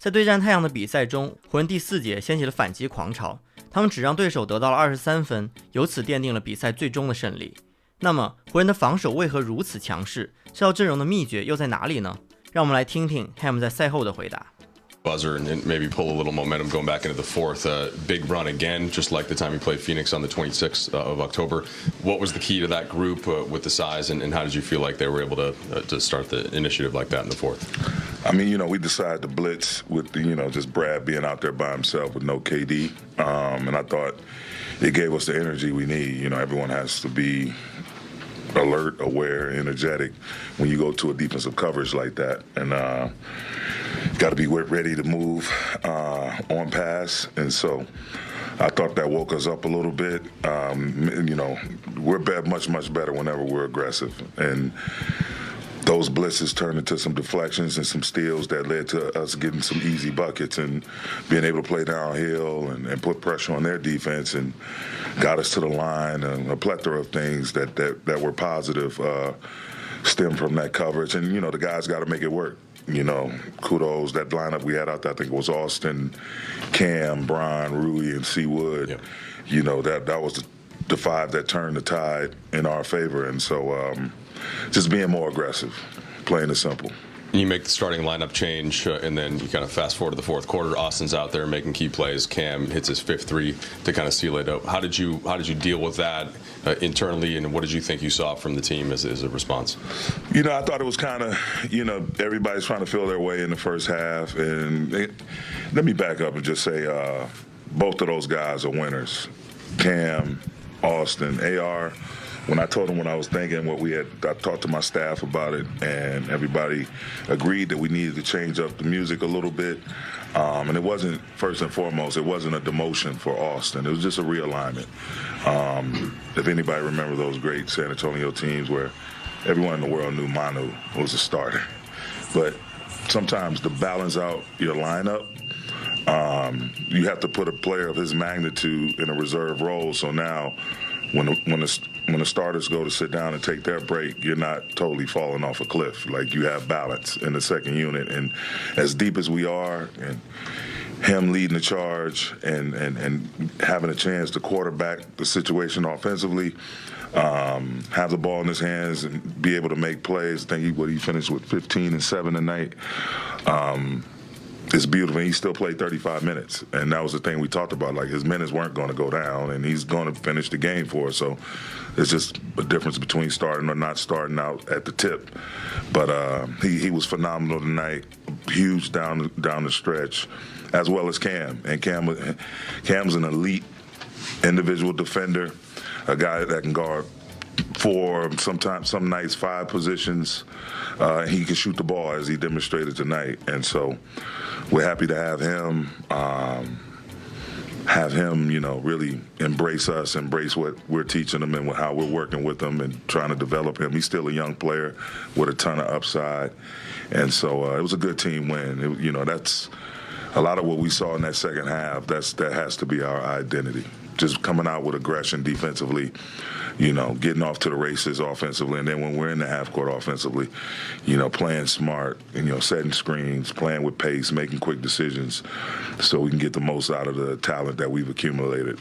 在对战太阳的比赛中，湖人第4节掀起了反击狂潮，他们只让对手得到了23分，由此奠定了比赛最终的胜利。那么湖人的防守为何如此强势？这套阵容的秘诀又在哪里呢？让我们来听听 Ham 在赛后的回答。Buzzer and maybe pull a little momentum going back into the fourth. Big run again, just like the time you played Phoenix on the 26th of October. What was the key to that group with the size, and how did you feel like they were able to start the initiative like that in the fourth? I mean, we decided to blitz with, just Brad being out there by himself with no KD. And I thought it gave us the energy we need. Everyone has to be alert, aware, energetic when you go to a defensive coverage like that. And got to be ready to move on pass. And so I thought that woke us up a little bit. We're much better whenever we're aggressive. And those blitzes turned into some deflections and some steals that led to us getting some easy buckets and being able to play downhill and put pressure on their defense and got us to the line. And a plethora of things that were positive stem from that coverage. And, the guys got to make it work. Kudos. That lineup we had out there, I think it was Austin, Cam, Brian, Rui, and C. Wood. Yep. That was the five that turned the tide in our favor. And so just being more aggressive, plain and simple. You make the starting lineup change, and then you kind of fast forward to the fourth quarter. Austin's out there making key plays. Cam hits his 5th three to kind of seal it up. How did you deal with that internally, and what did you think you saw from the team as a response? I thought it was kind of, everybody's trying to feel their way in the first half. And let me back up and just say both of those guys are winners. Cam, Austin, AR. When I told them what I was thinking, I talked to my staff about it, and everybody agreed that we needed to change up the music a little bit. And it wasn't, first and foremost, it wasn't a demotion for Austin. It was just a realignment. If anybody remember those great San Antonio teams where everyone in the world knew Manu was a starter. But sometimes to balance out your lineup, you have to put a player of his magnitude in a reserve role. So now when the starters go to sit down and take their break, you're not totally falling off a cliff. Like, you have balance in the second unit. And as deep as we are, and him leading the charge and having a chance to quarterback the situation offensively, have the ball in his hands and be able to make plays. I think he finished with 15 and 7 tonight. It's beautiful. He still played 35 minutes, and that was the thing we talked about. Like, his minutes weren't going to go down, and he's going to finish the game for us. So it's just a difference between starting or not starting out at the tip. But he was phenomenal tonight, huge down the stretch, as well as Cam. And Cam's an elite individual defender, a guy that can guard 4, sometimes some nights 5 positions. He can shoot the ball, as he demonstrated tonight, and so we're happy to have him. Really embrace us, embrace what we're teaching him and how we're working with him and trying to develop him. He's still a young player with a ton of upside, and so it was a good team win. That's a lot of what we saw in that second half. That has to be our identity. Just coming out with aggression defensively, getting off to the races offensively, and then when we're in the half court offensively, playing smart, setting screens, playing with pace, making quick decisions so we can get the most out of the talent that we've accumulated.